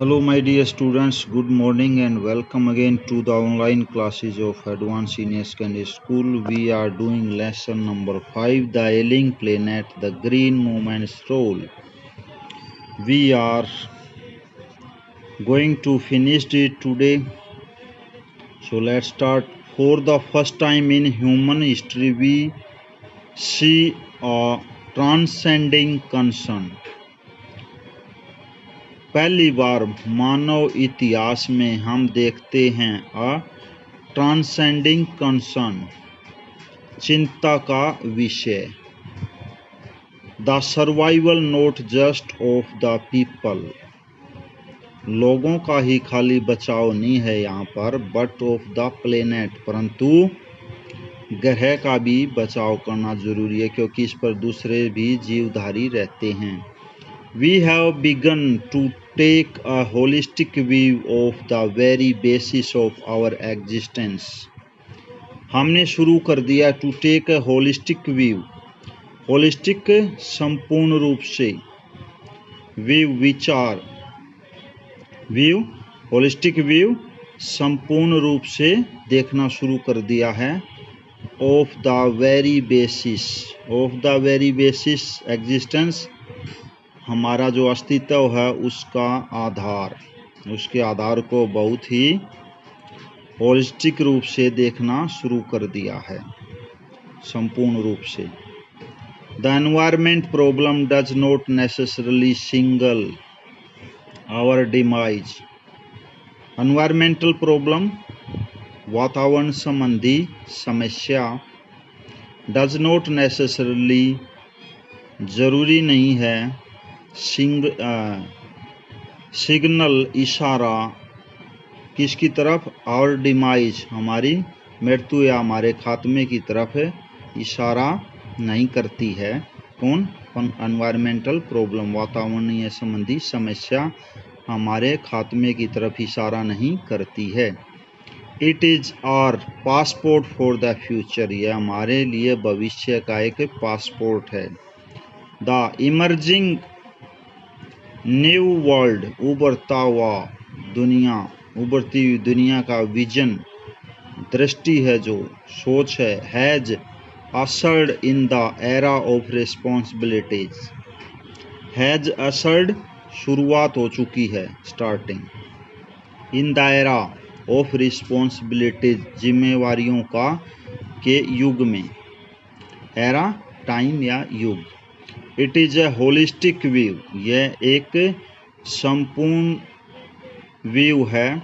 Hello, my dear students. Good morning and welcome again to the online classes of Advanced Senior Secondary School. We are doing lesson number 5, the Alien Planet, the Green Movement's role. We are going to finish it today. So let's start. For the first time in human history, we see a transcending concern. पहली बार मानव इतिहास में हम देखते हैं transcending concern, चिंता का विषय। The survival not just of the people, लोगों का ही खाली बचाव नहीं है यहाँ पर, बट ऑफ द प्लेनेट, परंतु ग्रह का भी बचाव करना जरूरी है क्योंकि इस पर दूसरे भी जीवधारी रहते हैं। We have begun to take a holistic view of the very basis of our existence. हमने शुरू कर दिया to take a holistic view. Holistic संपूर्ण रूप से, व्यू विचार, व्यू होलिस्टिक व्यू संपूर्ण रूप से देखना शुरू कर दिया है। Of the very basis, of the very basis existence, हमारा जो अस्तित्व है उसका आधार, उसके आधार को बहुत ही होलिस्टिक रूप से देखना शुरू कर दिया है, संपूर्ण रूप से। The environment problem does not necessarily single our demise. Environmental problem, वातावरण संबंधी समस्या, डज नॉट नेसेसरली, जरूरी नहीं है, सिग्नल इशारा, किसकी तरफ? आवर डिमाइज, हमारी मृत्यु या हमारे खात्मे की तरफ इशारा नहीं करती है। कौन? एनवायरमेंटल प्रॉब्लम, वातावरणीय संबंधी समस्या हमारे खात्मे की तरफ इशारा नहीं करती है। It is our passport for the future, यह हमारे लिए भविष्य का एक पासपोर्ट है। द इमर्जिंग न्यू वर्ल्ड, उभरता हुआ दुनिया, उभरती हुई दुनिया का विजन, दृष्टि है, जो सोच है, has ushered in the era of responsibilities. Has ushered, शुरुआत हो चुकी है, starting, in the era of responsibilities, जिम्मेवारियों का के युग में, एरा टाइम या युग। It is a holistic view, यह एक संपूर्ण व्यू है।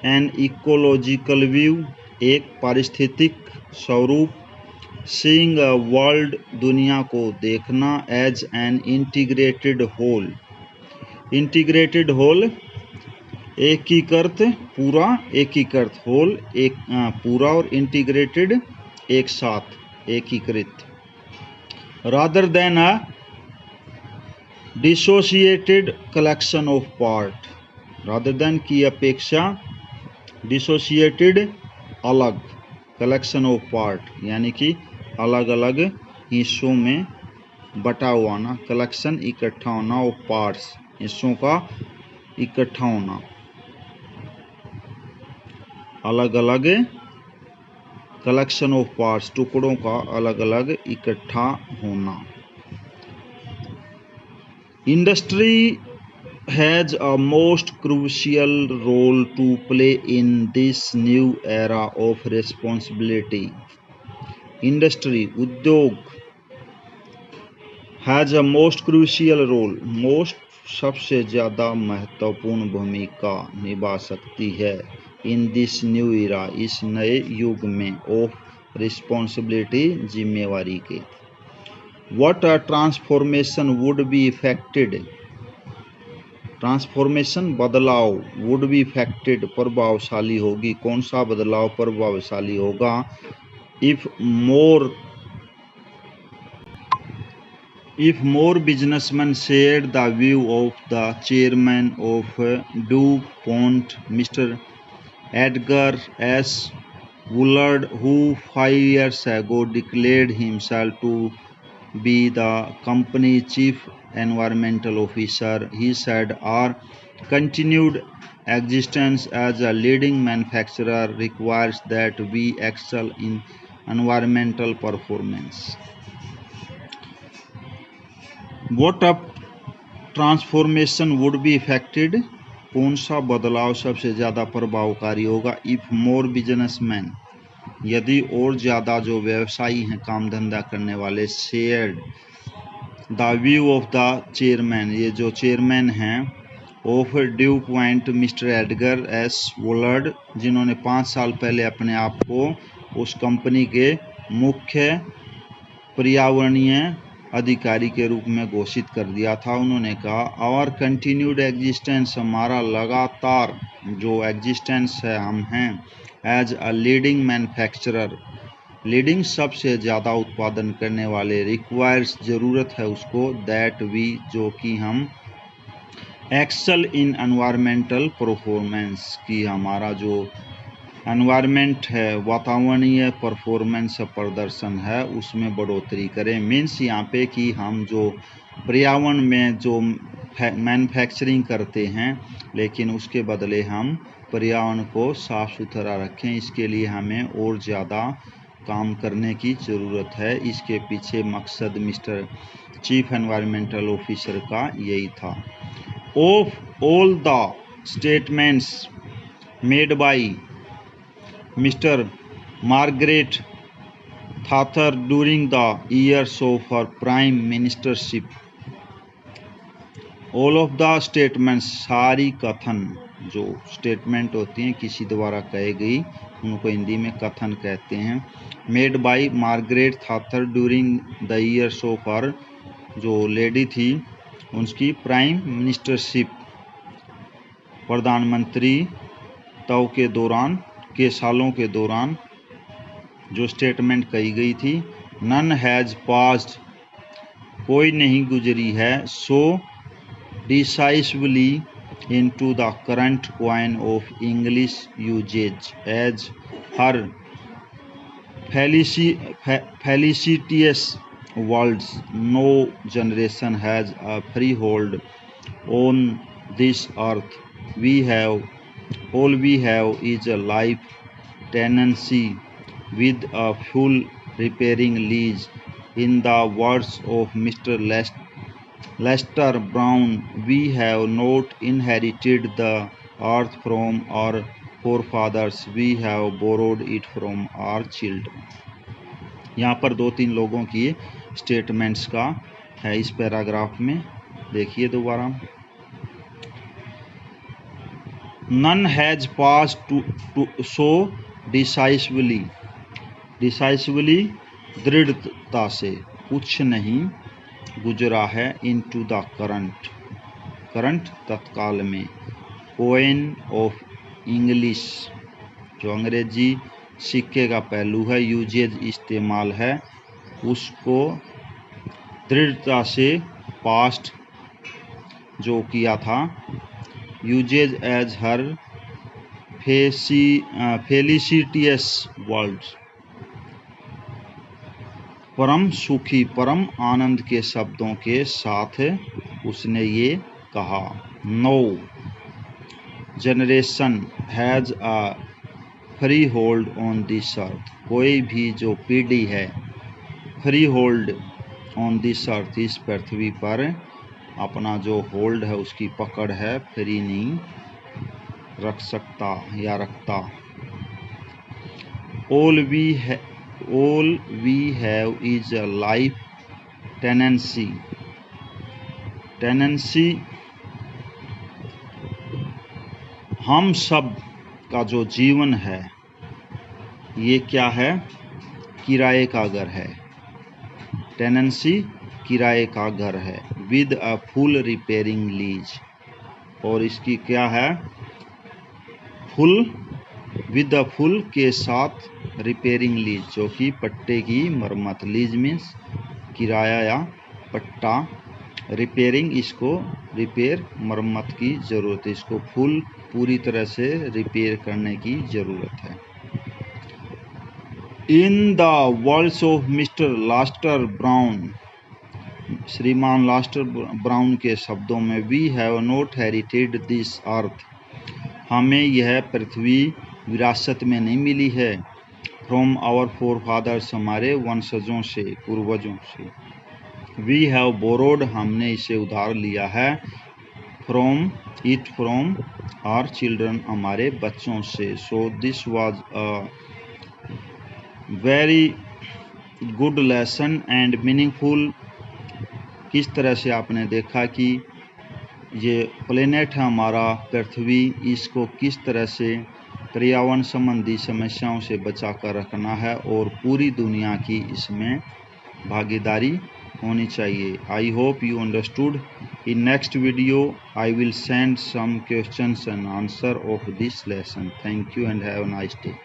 एन इकोलॉजिकल व्यू, एक पारिस्थितिक स्वरूप। सीइंग अ वर्ल्ड, दुनिया को देखना। As an integrated whole, integrated whole, एकीकृत, पूरा, एकीकृत, होल एक पूरा, और इंटीग्रेटेड एक साथ, एकीकृत। Rather than a dissociated collection of part, rather than की अपेक्षा, डिसोसिएटेड अलग, कलेक्शन ऑफ पार्ट यानी कि अलग अलग हिस्सों में बटा हुआ ना, कलेक्शन इकट्ठा होना, ऑफ पार्ट्स, हिस्सों का इकट्ठा होना, अलग अलग, कलेक्शन ऑफ पार्ट्स, टुकड़ों का अलग अलग इकट्ठा होना। Industry has a most crucial role to play in this new era of responsibility. Industry, उद्योग, has a most crucial role, most सबसे ज़्यादा महत्वपूर्ण भूमिका निभा सकती है, in this new era, इस नए युग में, of responsibility, जिम्मेवारी के। What a transformation would be effected, transformation, बदलाव, वुड बी इफेक्टेड, प्रभावशाली होगी, कौन सा बदलाव प्रभावशाली होगा? If more businessman share the view of the chairman of DuPont, mister Edgar S Woolard, who 5 years ago declared himself to be the company chief environmental officer, he said, our Continued existence as a leading manufacturer requires that we excel in environmental performance. What up transformation would be affected, कौन सा बदलाव सबसे ज़्यादा प्रभावकारी होगा? If more businessman, यदि और ज़्यादा जो व्यवसायी हैं, काम धंधा करने वाले, shared the view of the chairman, ये जो चेयरमैन हैं, of DuPont mister Edgar S Woolard, जिन्होंने 5 साल पहले अपने आप को उस कंपनी के मुख्य पर्यावरणीय अधिकारी के रूप में घोषित कर दिया था। उन्होंने कहा, आवर कंटिन्यूड एग्जिस्टेंस, हमारा लगातार जो एग्जिस्टेंस है, हम हैं, as a leading manufacturer, leading सबसे ज़्यादा उत्पादन करने वाले, रिक्वायर्स ज़रूरत है उसको, दैट वी जो कि हम, एक्सल इन एनवायरमेंटल परफॉर्मेंस की हमारा जो एनवायरमेंट है, वातावरणीय परफॉर्मेंस प्रदर्शन है, उसमें बढ़ोतरी करें। मीन्स यहाँ पे कि हम जो पर्यावरण में जो मैन्युफैक्चरिंग करते हैं, लेकिन उसके बदले हम पर्यावरण को साफ सुथरा रखें, इसके लिए हमें और ज़्यादा काम करने की ज़रूरत है। इसके पीछे मकसद मिस्टर चीफ एनवायरमेंटल ऑफिसर का यही था। Of all the statements made by Mr. Margaret Thatcher during the years of her prime ministership, all of the statements, सारी कथन जो स्टेटमेंट होती हैं किसी द्वारा कही गई, उनको हिंदी में कथन कहते हैं। Made by Margaret Thatcher during the years of her, जो लेडी थी उनकी प्राइम मिनिस्टरशिप, प्रधानमंत्री तव के सालों के दौरान जो स्टेटमेंट कही गई थी। नन हैज़ पास्ड, कोई नहीं गुजरी है, so decisively into the current coin of English usage as her felicitous words, no generation has a freehold on this earth, all we have is a life tenancy with a full repairing lease. In the words of Mr. Lester Brown, we have not inherited the earth from our forefathers, we have borrowed it from our children. यहाँ पर 2-3 लोगों की statements का है इस paragraph में, देखिए दोबारा। None has passed to so decisively, दृढ़ता से, कुछ नहीं गुजरा है, into the करंट तत्काल में, coin of English, जो अंग्रेजी सिक्के का पहलू है, यूजेज इस्तेमाल है, उसको दृढ़ता से, पास्ट जो किया था, यूजेज एज हर फेलिसिटियस वर्ड्स, परम सुखी, परम आनंद के शब्दों के साथ उसने ये कहा। No generation has a freehold on this earth, कोई भी जो पीढ़ी है, freehold on this earth, इस पृथ्वी पर अपना जो होल्ड है, उसकी पकड़ है, फ्री नहीं रख सकता या रखता। All we have is a life tenancy, हम सब का जो जीवन है, ये क्या है? किराए का घर है। टेनेंसी किराए का घर है। With a full repairing lease, और इसकी क्या है? विद अ फुल के साथ रिपेयरिंग लीज, जो कि पट्टे की मरम्मत। लीज मीन्स किराया या पट्टा, रिपेयरिंग इसको रिपेयर मरम्मत की ज़रूरत है, इसको पूरी तरह से रिपेयर करने की ज़रूरत है। In the words of mister Lester Brown, Shriman Lester Brown के शब्दों में, we have not inherited this earth, हमें यह पृथ्वी विरासत में नहीं मिली है, फ्रॉम आवर फोरफादर्स, हमारे वंशजों से, पूर्वजों से। वी हैव बोरोड, हमने इसे उधार लिया है, फ्रॉम आवर चिल्ड्रन, हमारे बच्चों से। So this was a very good lesson and meaningful. किस तरह से आपने देखा कि ये प्लेनेट है हमारा पृथ्वी, इसको किस तरह से पर्यावरण संबंधी समस्याओं से बचा कर रखना है और पूरी दुनिया की इसमें भागीदारी होनी चाहिए। I hope you understood. In next video I will send some questions and answer of this lesson. Thank you and have a nice day.